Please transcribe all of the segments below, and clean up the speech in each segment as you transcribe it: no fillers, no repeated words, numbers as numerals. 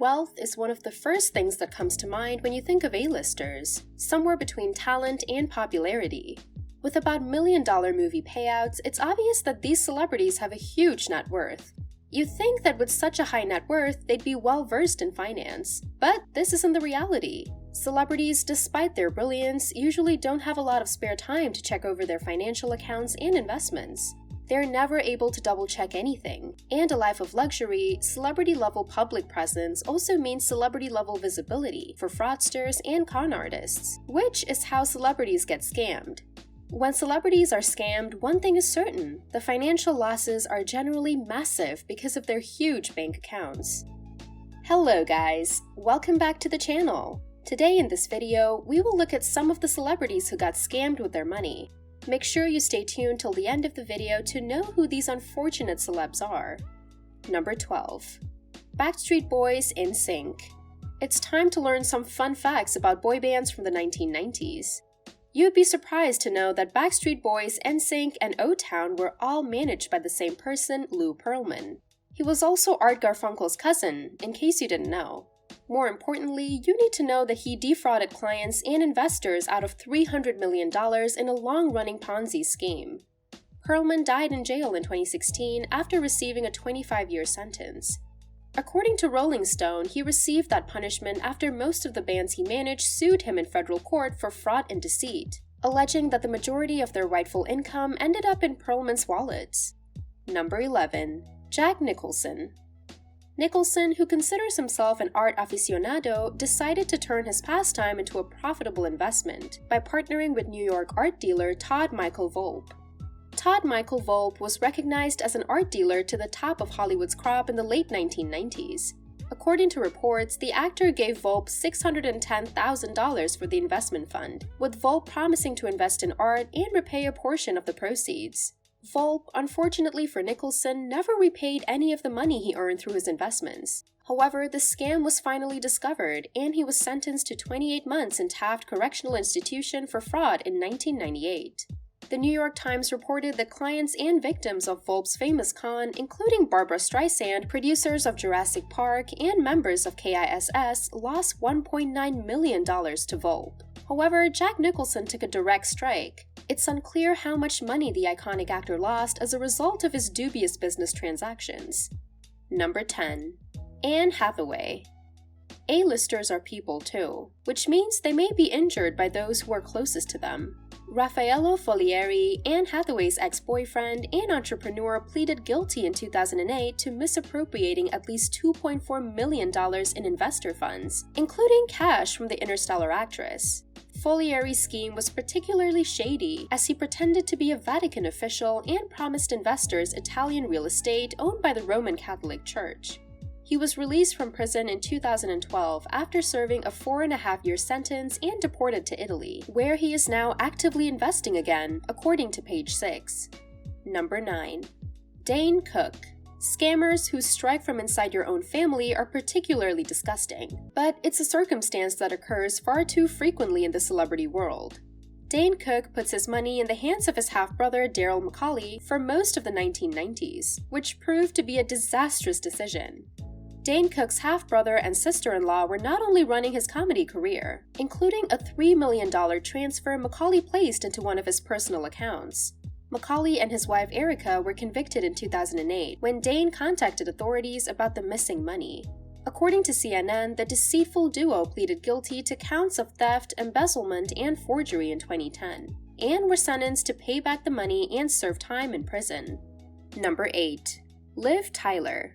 Wealth is one of the first things that comes to mind when you think of A-listers, somewhere between talent and popularity. With about million-dollar movie payouts, it's obvious that these celebrities have a huge net worth. You'd think that with such a high net worth, they'd be well-versed in finance. But this isn't the reality. Celebrities, despite their brilliance, usually don't have a lot of spare time to check over their financial accounts and investments. They're never able to double-check anything. And a life of luxury, celebrity-level public presence also means celebrity-level visibility for fraudsters and con artists, which is how celebrities get scammed. When celebrities are scammed, one thing is certain: the financial losses are generally massive because of their huge bank accounts. Hello guys, welcome back to the channel. Today in this video, we will look at some of the celebrities who got scammed with their money. Make sure you stay tuned till the end of the video to know who these unfortunate celebs are. Number 12. Backstreet Boys NSYNC. It's time to learn some fun facts about boy bands from the 1990s. You'd be surprised to know that Backstreet Boys, NSYNC, and O-Town were all managed by the same person, Lou Pearlman. He was also Art Garfunkel's cousin, in case you didn't know. More importantly, you need to know that he defrauded clients and investors out of $300 million in a long-running Ponzi scheme. Pearlman died in jail in 2016 after receiving a 25-year sentence. According to Rolling Stone, he received that punishment after most of the bands he managed sued him in federal court for fraud and deceit, alleging that the majority of their rightful income ended up in Pearlman's wallets. Number 11. Jack Nicholson. Nicholson, who considers himself an art aficionado, decided to turn his pastime into a profitable investment by partnering with New York art dealer Todd Michael Volpe. Todd Michael Volpe was recognized as an art dealer to the top of Hollywood's crop in the late 1990s. According to reports, the actor gave Volpe $610,000 for the investment fund, with Volpe promising to invest in art and repay a portion of the proceeds. Volpe, unfortunately for Nicholson, never repaid any of the money he earned through his investments. However, the scam was finally discovered, and he was sentenced to 28 months in Taft Correctional Institution for fraud in 1998. The New York Times reported that clients and victims of Volpe's famous con, including Barbra Streisand, producers of Jurassic Park, and members of KISS, lost $1.9 million to Volpe. However, Jack Nicholson took a direct strike. It's unclear how much money the iconic actor lost as a result of his dubious business transactions. Number 10. Anne Hathaway. A-listers are people too, which means they may be injured by those who are closest to them. Raffaello Folieri, Anne Hathaway's ex-boyfriend and entrepreneur, pleaded guilty in 2008 to misappropriating at least $2.4 million in investor funds, including cash from the Interstellar actress. Folieri's scheme was particularly shady, as he pretended to be a Vatican official and promised investors Italian real estate owned by the Roman Catholic Church. He was released from prison in 2012 after serving a 4.5-year sentence and deported to Italy, where he is now actively investing again, according to page 6. Number 9. Dane Cook. Scammers who strike from inside your own family are particularly disgusting, but it's a circumstance that occurs far too frequently in the celebrity world. Dane Cook puts his money in the hands of his half-brother Daryl McCauley for most of the 1990s, which proved to be a disastrous decision. Dane Cook's half-brother and sister-in-law were not only running his comedy career, including a $3 million transfer McCauley placed into one of his personal accounts. McCauley and his wife Erica were convicted in 2008 when Dane contacted authorities about the missing money. According to CNN, the deceitful duo pleaded guilty to counts of theft, embezzlement, and forgery in 2010, and were sentenced to pay back the money and serve time in prison. Number 8. Liv Tyler.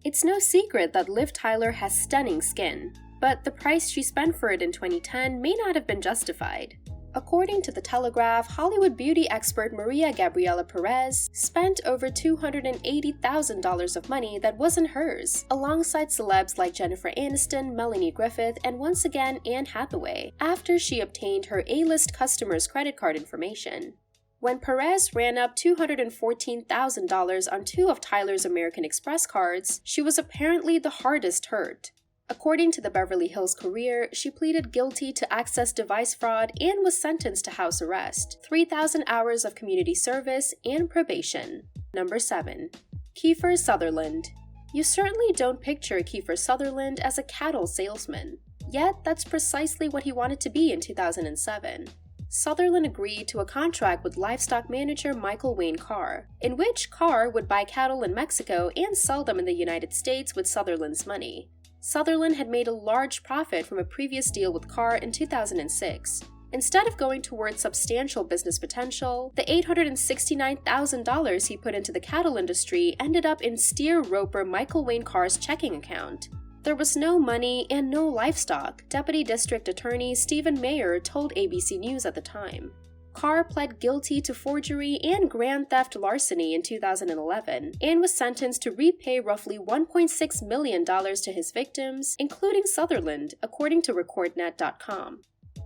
It's no secret that Liv Tyler has stunning skin, but the price she spent for it in 2010 may not have been justified. According to The Telegraph, Hollywood beauty expert Maria Gabriela Perez spent over $280,000 of money that wasn't hers, alongside celebs like Jennifer Aniston, Melanie Griffith, and once again Anne Hathaway, after she obtained her A-list customers' credit card information. When Perez ran up $214,000 on 2 of Tyler's American Express cards, she was apparently the hardest hurt. According to the Beverly Hills Courier, she pleaded guilty to access device fraud and was sentenced to house arrest, 3,000 hours of community service, and probation. Number 7. Kiefer Sutherland. You certainly don't picture Kiefer Sutherland as a cattle salesman, yet that's precisely what he wanted to be in 2007. Sutherland agreed to a contract with livestock manager Michael Wayne Carr, in which Carr would buy cattle in Mexico and sell them in the United States with Sutherland's money. Sutherland had made a large profit from a previous deal with Carr in 2006. Instead of going towards substantial business potential, the $869,000 he put into the cattle industry ended up in steer-roper Michael Wayne Carr's checking account. There was no money and no livestock, Deputy District Attorney Stephen Mayer told ABC News at the time. Carr pled guilty to forgery and grand theft larceny in 2011 and was sentenced to repay roughly $1.6 million to his victims, including Sutherland, according to RecordNet.com.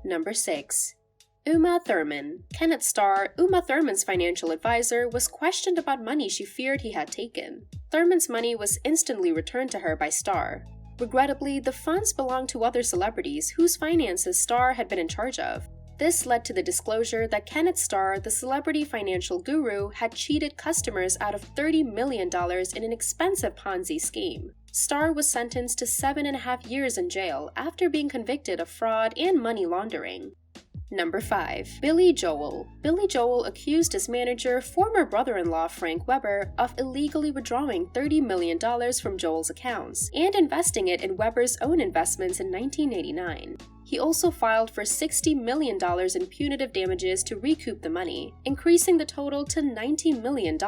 Number 6. Uma Thurman. Kenneth Starr, Uma Thurman's financial advisor, was questioned about money she feared he had taken. Thurman's money was instantly returned to her by Starr. Regrettably, the funds belonged to other celebrities whose finances Starr had been in charge of. This led to the disclosure that Kenneth Starr, the celebrity financial guru, had cheated customers out of $30 million in an expensive Ponzi scheme. Starr was sentenced to 7.5 years in jail after being convicted of fraud and money laundering. Number 5. Billy Joel. Billy Joel accused his manager, former brother-in-law Frank Weber, of illegally withdrawing $30 million from Joel's accounts and investing it in Weber's own investments in 1989. He also filed for $60 million in punitive damages to recoup the money, increasing the total to $90 million.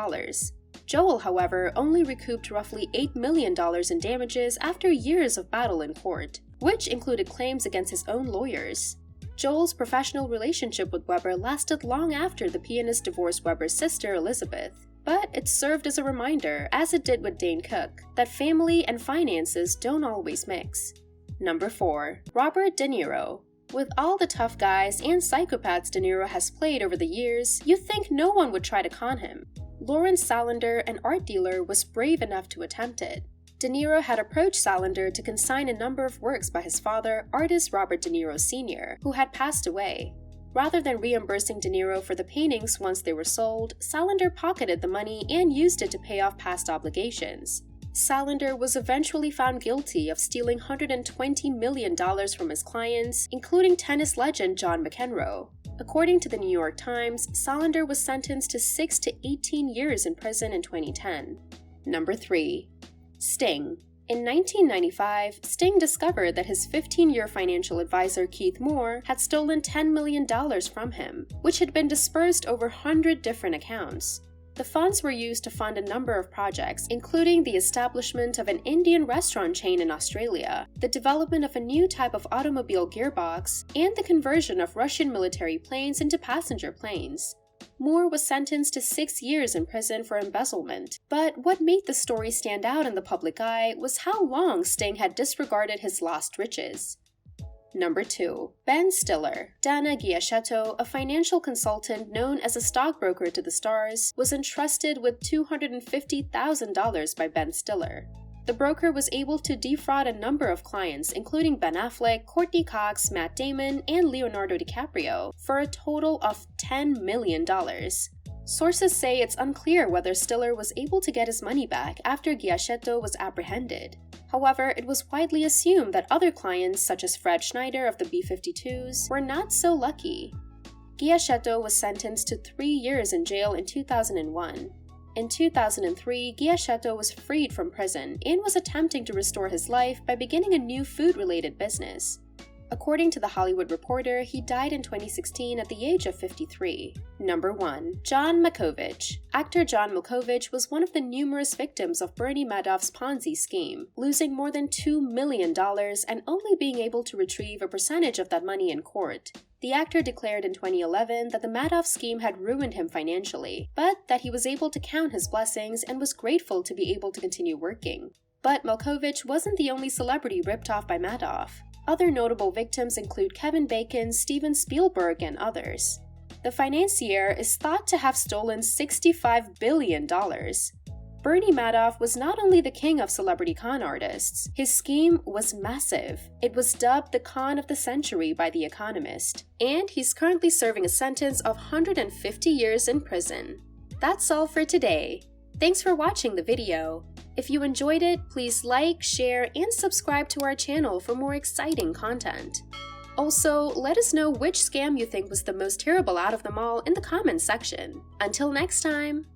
Joel, however, only recouped roughly $8 million in damages after years of battle in court, which included claims against his own lawyers. Joel's professional relationship with Weber lasted long after the pianist divorced Weber's sister Elizabeth, but it served as a reminder, as it did with Dane Cook, that family and finances don't always mix. Number 4. Robert De Niro. With all the tough guys and psychopaths De Niro has played over the years, you'd think no one would try to con him. Lawrence Salander, an art dealer, was brave enough to attempt it. De Niro had approached Salander to consign a number of works by his father, artist Robert De Niro Sr., who had passed away. Rather than reimbursing De Niro for the paintings once they were sold, Salander pocketed the money and used it to pay off past obligations. Salander was eventually found guilty of stealing $120 million from his clients, including tennis legend John McEnroe. According to the New York Times, Salander was sentenced to 6 to 18 years in prison in 2010. Number 3. Sting. In 1995, Sting discovered that his 15-year financial advisor Keith Moore had stolen $10 million from him, which had been dispersed over 100 different accounts. The funds were used to fund a number of projects, including the establishment of an Indian restaurant chain in Australia, the development of a new type of automobile gearbox, and the conversion of Russian military planes into passenger planes. Moore was sentenced to 6 years in prison for embezzlement, but what made the story stand out in the public eye was how long Sting had disregarded his lost riches. Number 2. Ben Stiller. Dana Giacchetto, a financial consultant known as a stockbroker to the stars, was entrusted with $250,000 by Ben Stiller. The broker was able to defraud a number of clients, including Ben Affleck, Courtney Cox, Matt Damon, and Leonardo DiCaprio, for a total of $10 million. Sources say it's unclear whether Stiller was able to get his money back after Giacchetto was apprehended. However, it was widely assumed that other clients, such as Fred Schneider of the B-52s, were not so lucky. Giacchetto was sentenced to 3 years in jail in 2001. In 2003, Giacchetto was freed from prison and was attempting to restore his life by beginning a new food-related business. According to The Hollywood Reporter, he died in 2016 at the age of 53. Number 1. John Malkovich. Actor John Malkovich was one of the numerous victims of Bernie Madoff's Ponzi scheme, losing more than $2 million and only being able to retrieve a percentage of that money in court. The actor declared in 2011 that the Madoff scheme had ruined him financially, but that he was able to count his blessings and was grateful to be able to continue working. But Malkovich wasn't the only celebrity ripped off by Madoff. Other notable victims include Kevin Bacon, Steven Spielberg, and others. The financier is thought to have stolen $65 billion. Bernie Madoff was not only the king of celebrity con artists, his scheme was massive. It was dubbed the con of the century by The Economist, and he's currently serving a sentence of 150 years in prison. That's all for today. Thanks for watching the video. If you enjoyed it, please like, share, and subscribe to our channel for more exciting content. Also, let us know which scam you think was the most terrible out of them all in the comments section. Until next time!